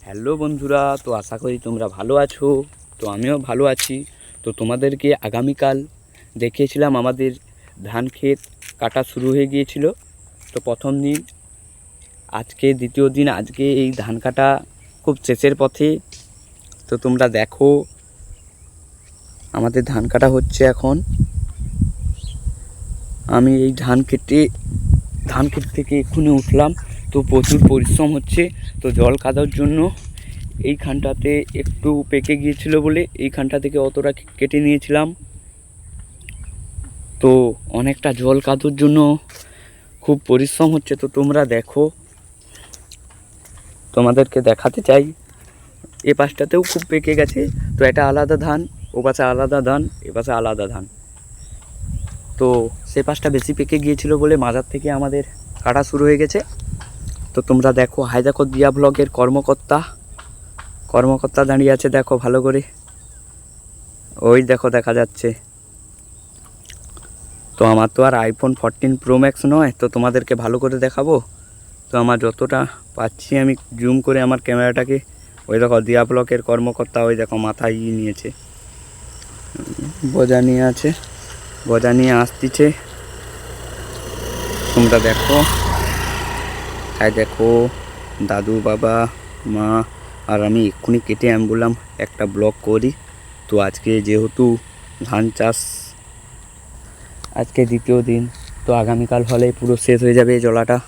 Hello বন্ধুরা, তো আশা করি তোমরা ভালো আছো। তো আমিও ভালো আছি। তো তোমাদেরকে আগামীকাল দেখিয়েছিলাম আমাদের ধান ক্ষেত কাটা শুরু হয়ে গিয়েছিল। তো প্রথম দিন, আজকে দ্বিতীয় দিন। আজকে এই ধান কাটা খুব শেষের পথে। তো তোমরা দেখো, আমাদের ধান কাটা হচ্ছে এখন। আমি এই ধান ক্ষেত থেকে এক্ষুনি উঠলাম। তো প্রচুর পরিশ্রম হচ্ছে। তো জল কাদার জন্য এইখানটাতে একটু পেকে গিয়েছিল বলে এইখানটা থেকে অতটা কেটে নিয়েছিলাম। তো অনেকটা জল কাদার জন্য খুব পরিশ্রম হচ্ছে। তো তোমরা দেখো, তোমাদেরকে দেখাতে চাই। এ পাশটাতেও খুব পেকে গেছে। তো এটা আলাদা ধান, ও পাশে আলাদা ধান, এ পাশে আলাদা ধান। তো সে পাশটা বেশি পেকে গিয়েছিল বলে মাজার থেকে আমাদের কাটা শুরু হয়ে গেছে। তো তোমরা দেখো, হাই দেখো দিয়া ব্লগের কর্মকর্তা দাঁড়িয়ে আছে, দেখো ভালো করে। ওই দেখো দেখা যাচ্ছে। তো আমার তো আর আইফোন 14 প্রো ম্যাক্স নয়, তো তোমাদেরকে ভালো করে দেখাবো। তো আমার যতটা পাচ্ছি আমি জুম করে আমার ক্যামেরাটাকে। ওই দেখো দিয়া ব্লকের কর্মকর্তা, ওই দেখো মাথায় নিয়েছে, বোঝা নিয়ে আছে, বোঝা নিয়ে আসতেছে। তোমরা দেখো, হ্যাঁ দেখো, দাদু, বাবা, মা আর আমি এক্ষুনি কেটে আমি বললাম একটা ব্লগ করি। তো আজকে যেহেতু ধান চাষ আজকে দ্বিতীয় দিন, তো আগামীকাল হলে পুরো শেষ হয়ে যাবে এই জলাটা।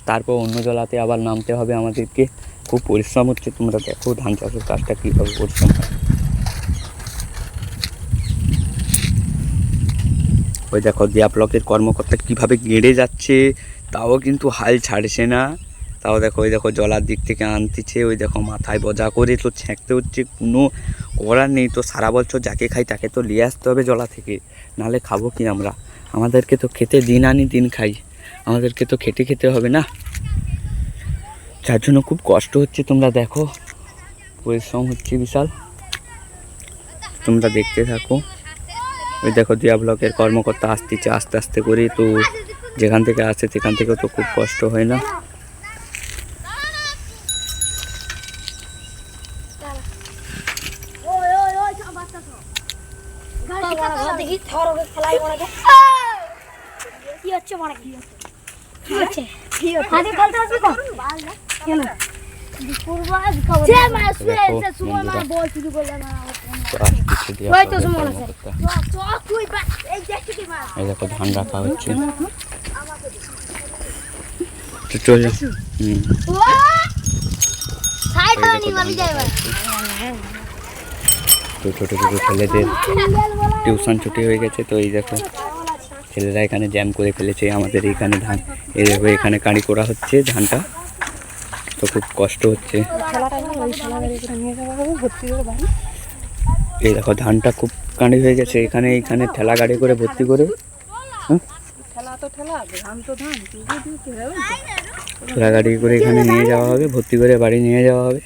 তারপর অন্য জলাতে আবার নামতে হবে আমাদেরকে। খুব পরিশ্রম হচ্ছে। তোমরা দেখো ধান চাষের কাজটা কীভাবে পরিশ্রম হয়। ওই দেখো দিয়া ব্লকের কর্মকর্তা কীভাবে গেড়ে যাচ্ছে, তাও কিন্তু হাল ছাড়ছে না। তাও দেখো, ওই দেখো জলার দিক থেকে আনতেছে। ওই দেখো মাথায় বোঝা করে তো ছ্যাঁকতে হচ্ছে, কোনো করার নেই। তো সারা বছর যাকে খাই তাকে তো নিয়ে আসতে হবে জলা থেকে, নাহলে খাবো কি আমরা? আমাদেরকে তো খেতে দিন আনি দিন খাই, আমাদেরকে তো খেতে হবে না। যার জন্য খুব কষ্ট হচ্ছে। তোমরা দেখো, পরিশ্রম হচ্ছে বিশাল। তোমরা দেখতে থাকো। ওই দেখো দিয়া ব্লকের কর্মকর্তা আসতেছে আস্তে আস্তে করে। তো যেখান থেকে আসে সেখান থেকেও তো খুব কষ্ট হয় না। দেখো ধান রাখা হচ্ছে। চলে তো ছোটো ছোটো ছেলেদের টিউশন ছুটি হয়ে গেছে। তো এই দেখো ছেলেরা এখানে জ্যাম করে ফেলেছে আমাদের এইখানে ধান। এই দেখো এখানে কাঁড়ি করা হচ্ছে ধানটা। তো খুব কষ্ট হচ্ছে। এই দেখো ধানটা খুব কাঁড়ি হয়ে গেছে। এইখানে ঠেলা গাড়ি করে ভর্তি করে, ঠেলা গাড়ি করে এখানে নিয়ে যাওয়া হবে, ভর্তি করে বাড়ি নিয়ে যাওয়া হবে।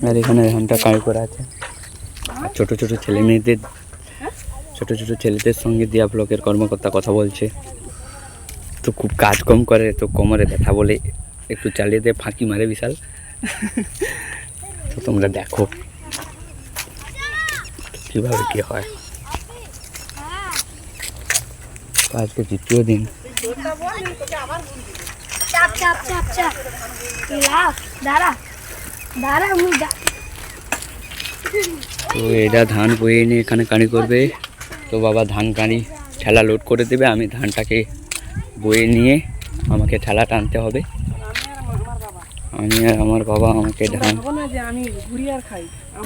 আর এখানে ধানটা কাঁড়ি করা আছে। আর ছোটো ছোটো ছেলেদের সঙ্গে দিয়া ব্লকের কর্মকর্তা কথা বলছে। তো খুব কাজ কম করে, তো কোমরে ব্যথা বলে একটু চালিয়ে দিয়ে ফাঁকি মারে বিশাল। তো তোমরা দেখো কীভাবে কী হয়। আজকে দ্বিতীয় দিন। তো এরা ধান বয়ে নিয়ে এখানে কাঁড়ি করবে। তো বাবা ধান কাঁড়ি ঠেলা লোড করে দেবে, আমি ধানটাকে বয়ে নিয়ে আমাকে ঠেলা টানতে হবে। আমি আর আমার বাবা আমাকে ধান।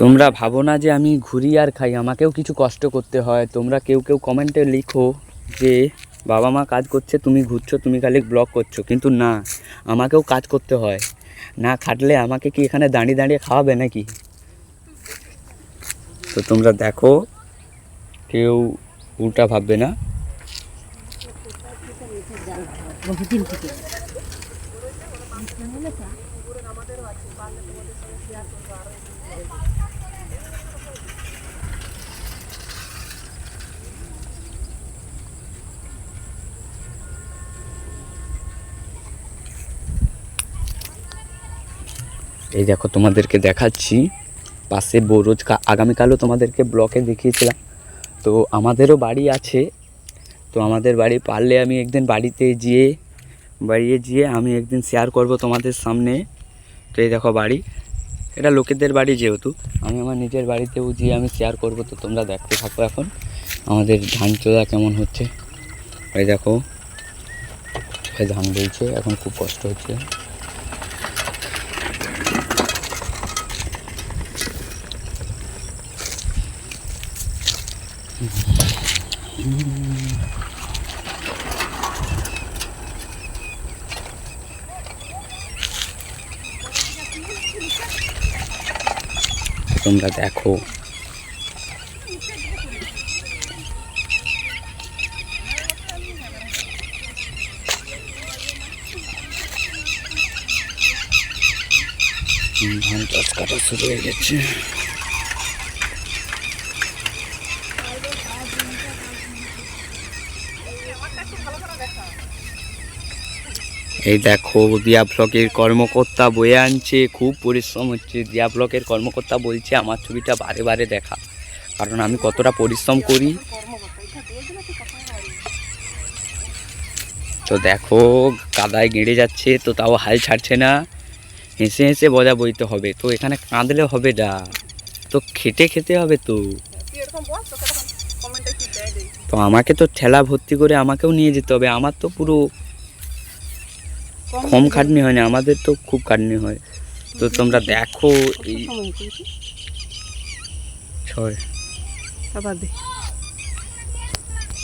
তোমরা ভাবো না যে আমি ঘুরি আর খাই, আমাকেও কিছু কষ্ট করতে হয়। তোমরা কেউ কমেন্টে লিখো যে বাবা মা কাজ করছে, তুমি ঘুরছো, তুমি খালি ব্লগ করছো। কিন্তু না, আমাকেও কাজ করতে হয়। না খাটলে আমাকে কি এখানে দাঁড়িয়ে দাঁড়িয়ে খাওয়াবে নাকি? তো তোমরা দেখো, কেউ উল্টা ভাববে না। এই দেখো তোমাদেরকে দেখাচ্ছি পাশে বরোজ, আগামীকালও তোমাদেরকে ব্লকে দেখিয়েছিলাম। তো আমাদেরও বাড়ি আছে, তো আমাদের বাড়ি পারলে আমি একদিন বাড়িতে গিয়ে আমি একদিন শেয়ার করব তোমাদের সামনে। তো এই দেখো বাড়ি, এটা লোকেদের বাড়ি, যেহেতু আমি আমার নিজের বাড়িতেও গিয়ে আমি শেয়ার করব। তো তোমরা দেখতে থাকো এখন আমাদের ধান চোদা কেমন হচ্ছে। এই দেখো ভাই ধান বলছে, এখন খুব কষ্ট হচ্ছে। তোমরা দেখো ধান চাষ কাটা শুরু হয়ে গেছে। এই দেখো দিয়া ব্লকের কর্মকর্তা বয়ে আনছে, খুব পরিশ্রম হচ্ছে। দিয়া ব্লকের কর্মকর্তা বলছে আমার ছবিটা বারে বারে দেখা, কারণ আমি কতটা পরিশ্রম করি। তো দেখো কাদায় গেড়ে যাচ্ছে, তো তাও হাল ছাড়ছে না, হেসে হেসে বোঝা বইতে হবে। তো এখানে কাঁদলে হবে না, তো খেটে খেতে হবে। তো আমাকে তো ঠেলা ভর্তি করে আমাকেও নিয়ে যেতে হবে। আমার তো পুরো কম খাটনি হয় না, আমাদের তো খুব খাটনি হয়। তো তোমরা দেখো এই 6